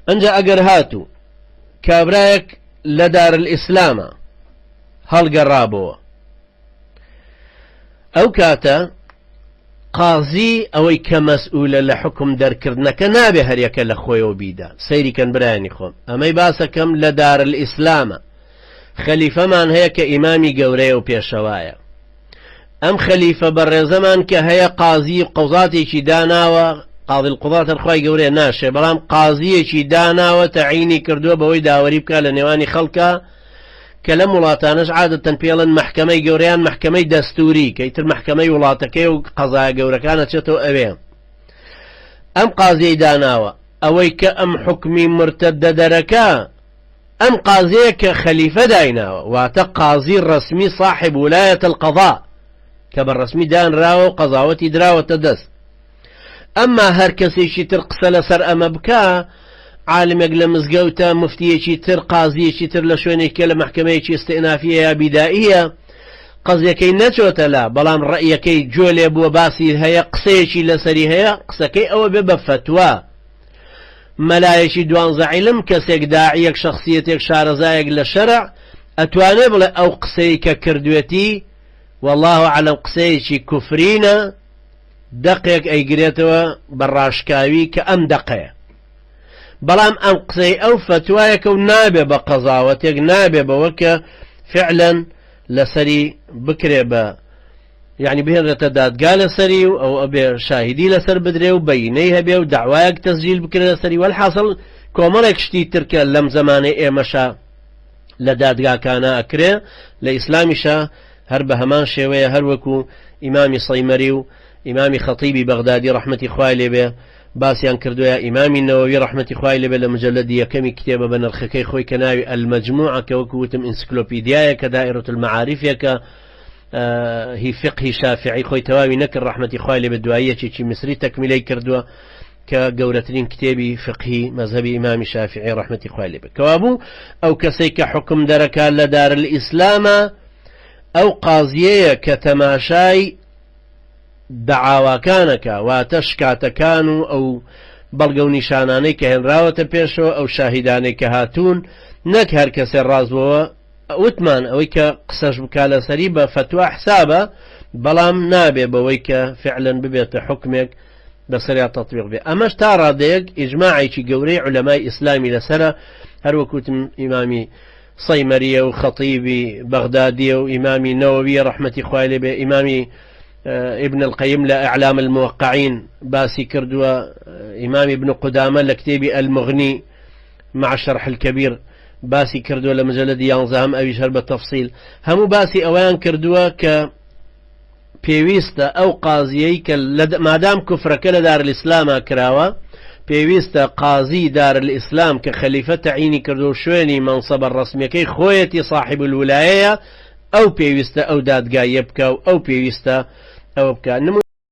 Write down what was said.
ئەنجا ئەگەر هاتوو کابرایەک لە دار الئیسلامە هەڵگەڕابەوە، ئەو کاتە قازی ئەوەی کە مەسئولە لە حکم دەرکردنەکە نابێ هەریەکە لە خۆیەوە بیدا. سەیریکەن برایانی خۆم، ئەمەی باسەکەم لە دار الئیسلامە، خەلیفەمان هەیە کە ئیمامی گەورەیە و پێشەوایە. ئەم خەلیفە بەڕێزەمان کە هەیە قازی قەوزاتێکی داناوە، قاضی القضات خوای گەورەیە ناشێ، بەڵام قازیەکی داناوە تەعینی کردووە بەوەی داوەری بکە لە نێوانی خەڵکە، کە لە وڵاتانش عادەتەن پێڵن مەحکەمەی گەورەیان مەحکەمەی دەستوری، کە ئیتر مەحکەمەی وڵاتەکەی و قەزایە گەورەکانە چێتەوە ئەوێ. ئەم قازیەی داناوە ئەوەی کە ئەم حکمی مرتەدە دەرەکە، ئەم قازەیە کە خەلیفە دایناوە، واتە قازی ڕەسمی صاحب ولاية القضاء کە بەڕەسمی دانراوە و قەزاوەتی دراوەتە دەست. ئەمما هەر کەسێکی تر قسە لەسەر ئەمە بکە، عالمێک لە مزگەوتە، مفتیەکی تر، قازیەکی تر لە شوێنێکە لە مەحکەمەیەکی ئستئنافیە یا بیدائیە، قەزیەکەی نەچۆتە لا، بەڵام ڕەئیەکەی جۆ لێ بووە، باسی هەیە، قسەیەکی لەسەری هەیە، قسەکەی ئەوە بێ بە فتوە. مەلایەکی 12 عیلم، کەسێک داعیەک، شەخصیەتێک، شارەزایەک لە شەرع، ئەتوانێ بڵێ ئەو قسەی کە کردوێتی والله عەلەم قسەیەکی کوفرینە، دەقێک ئەیگرێتەوە بە ڕاشکاوی کە ئەم دەقەیە. بەڵام ئەم قسەی ئەو فتوایەکە و نابێ بە قەزاوەتێک، نابێ بەوە کە فعلا لەسەری بکرێ بە یعنی بهێنرێتە دادگا لەسەری و ئەو ئەبێ شاهدی لەسەر بدرێ و بەینەی هەبێ و داوایەک تەسجیل بکرێ لەسەری. وەلحاصل کۆمەڵێک شتی ترکە لەم زەمانەی ئێمەشە لە دادگاکانە ئەکرێ، لە ئیسلامیشە هەر بە هەمان شێوەیە، هەر وەکو ئیمامی سەیمەری و ئیمامی خەتیبی بەغدادی ڕەحمەتی خوای لێبێ باسییان کردووە، ئیمامی نەوەوی ڕەحمەتی خوای لێبێ لە مجەلەدی یەکەمی کتێبە بە نرخەکەی خۆی کە ناوی ئەلمەجموعە، کە وەکو وتم ئینسیکلۆپیدیایە کە دائیرەة المعارفێکە، هی فقهی شافعی خۆی تەواوی نەکرد ڕەحمەتی خوای لێبێ، دواییەکێکی میسری تەکمیلەی کردووە کە گەورەترین کتێبی فقهی مەذهبی ئیمامی شافعی ڕەحمەتی خوای لێبێ. کەوابوو ئەو کەسەی کە حکم دەرەکات لە دار الئیسلامە، ئەو قازیەیە کە تەماشای دەعاواکانەکە، واتە شکاتەکان و ئەو بەڵگە و نیشانانەی کە هێنراوەتە پێشەوە، ئەو شاهیدانەی کە هاتوون، نەک هەر کەسێ ڕازبەوە وتمان ئەوەی کە قسەش بکا لەسەری بە فتوە حسابە، بەڵام نابێ بەوەی کە فعلا ببێتە حکمێک بەسەریا تەطبیق بێ. ئەمەش تا ڕادەیەک ئیجماعێکی گەورەی عولەمای ئیسلامی لەسەرە، هەروەکوتم ئیمامی سەیمەریە و خەتیبی بەغدادیە و ئیمامی نەوەوی ڕەحمەتی خوای لێبێ، ئیمامی ابن القيم لإعلام الموقعين باسي كردوا، إمام ابن قدامة لكتابي المغني مع الشرح الكبير باسي كردوا لمجلد يانزهم أو شرب التفصيل، هم باسي أوان كردوا ك بيويستا أو قاضيي مادام كفرك لدار الإسلام كراوا بيويستا قاضي دار الإسلام كخليفة عيني كردوا شويني منصب الرسمي كي خويتي صاحب الولاية، أو بيويستا أو دادقا يبكى أو بيويستا أو بكى.